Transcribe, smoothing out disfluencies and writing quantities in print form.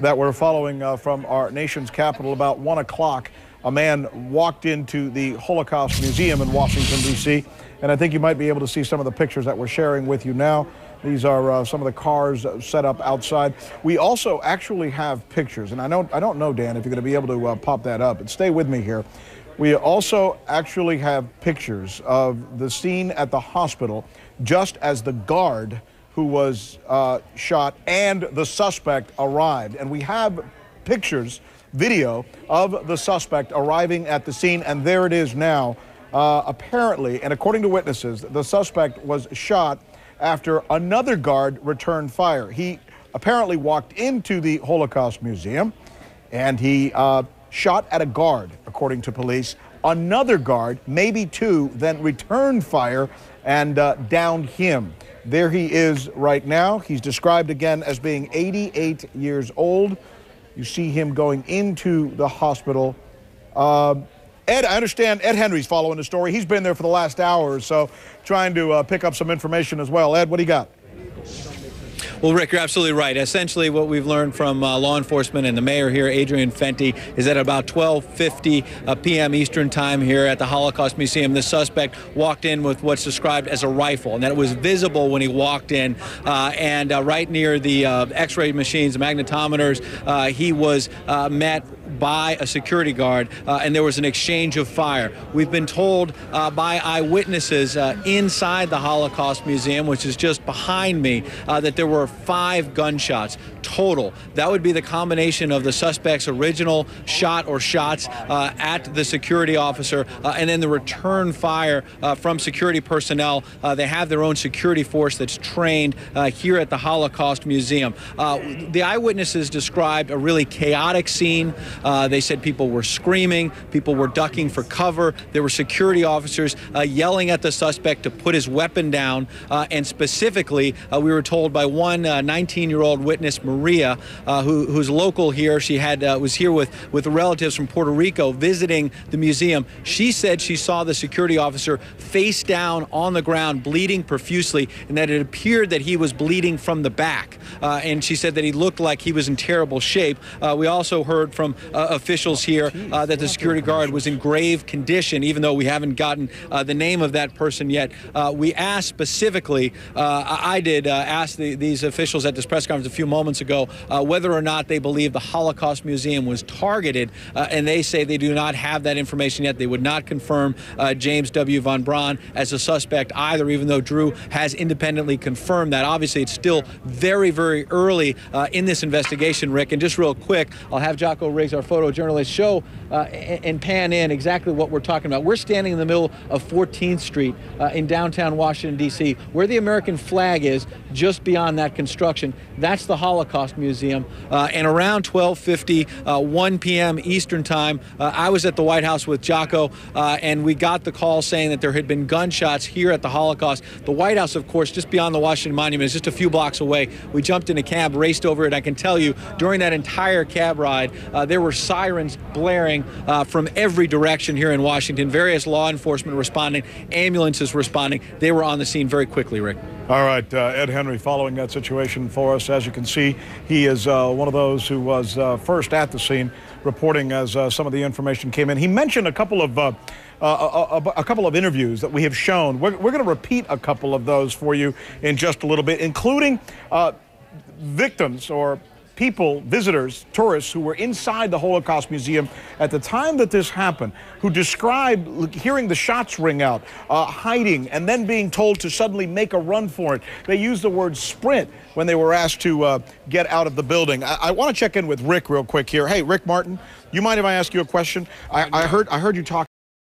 that we're following from our nation's capital. About 1 o'clock, a man walked into the Holocaust Museum in Washington, D.C., and I think you might be able to see some of the pictures that we're sharing with you now. These are some of the cars set up outside. We also actually have pictures, and I don't know, Dan, if you're going to be able to pop that up, but stay with me here. We also actually have pictures of the scene at the hospital just as the guard who was shot and the suspect arrived. And we have pictures, video of the suspect arriving at the scene, and there it is now. Apparently, and according to witnesses, the suspect was shot after another guard returned fire. He apparently walked into the Holocaust Museum and he shot at a guard, according to police. Another guard, maybe two, then returned fire and downed him. There he is right now. He's described again as being 88 years old. You see him going into the hospital. Ed, I understand Ed Henry's following the story. He's been there for the last hour or so, trying to pick up some information as well. Ed, what do you got? Well, Rick, you're absolutely right. Essentially, what we've learned from law enforcement and the mayor here, Adrian Fenty, is that about 12:50 p.m. Eastern time here at the Holocaust Museum, the suspect walked in with what's described as a rifle, and that it was visible when he walked in. And right near the X-ray machines, the magnetometers, he was met by a security guard, and there was an exchange of fire. We've been told by eyewitnesses inside the Holocaust Museum, which is just behind me, that there were 5 gunshots total. That would be the combination of the suspect's original shot or shots at the security officer and then the return fire from security personnel. They have their own security force that's trained here at the Holocaust Museum. The eyewitnesses described a really chaotic scene. They said people were screaming, people were ducking for cover. There were security officers yelling at the suspect to put his weapon down. And specifically, we were told by one 19-year-old witness, Maria, who's local here. She was here with relatives from Puerto Rico visiting the museum. She said she saw the security officer face down on the ground, bleeding profusely, and that it appeared that he was bleeding from the back. And she said that he looked like he was in terrible shape. We also heard from officials here that the security guard was in grave condition, even though we haven't gotten the name of that person yet. We asked specifically, I did ask these officials at this press conference a few moments ago whether or not they believe the Holocaust Museum was targeted, and they say they do not have that information yet. They would not confirm James W. Von Braun as a suspect either, even though Drew has independently confirmed that. Obviously, it's still very, very early in this investigation, Rick. And just real quick, I'll have Jocko Riggs, our photojournalist, show and pan in exactly what we're talking about. We're standing in the middle of 14th Street in downtown Washington, D.C., where the American flag is, just beyond that construction. That's the Holocaust Museum. And around 12:50, 1 p.m. Eastern time, I was at the White House with Jocko, and we got the call saying that there had been gunshots here at the Holocaust. The White House, of course, just beyond the Washington Monument, is just a few blocks away. We jumped in a cab, raced over it. I can tell you, during that entire cab ride, there were sirens blaring from every direction here in Washington. Various law enforcement responding, ambulances responding. They were on the scene very quickly, Rick. All right, Ed Henry following that situation for us. As you can see, he is one of those who was first at the scene, reporting as some of the information came in. He mentioned a couple of interviews that we have shown. We're going to repeat a couple of those for you in just a little bit, including victims or people, visitors, tourists who were inside the Holocaust Museum at the time that this happened, who described hearing the shots ring out, hiding, and then being told to suddenly make a run for it. They used the word sprint when they were asked to get out of the building. I want to check in with Rick real quick here. Hey, Rick Martin, you mind if I ask you a question? I heard you talk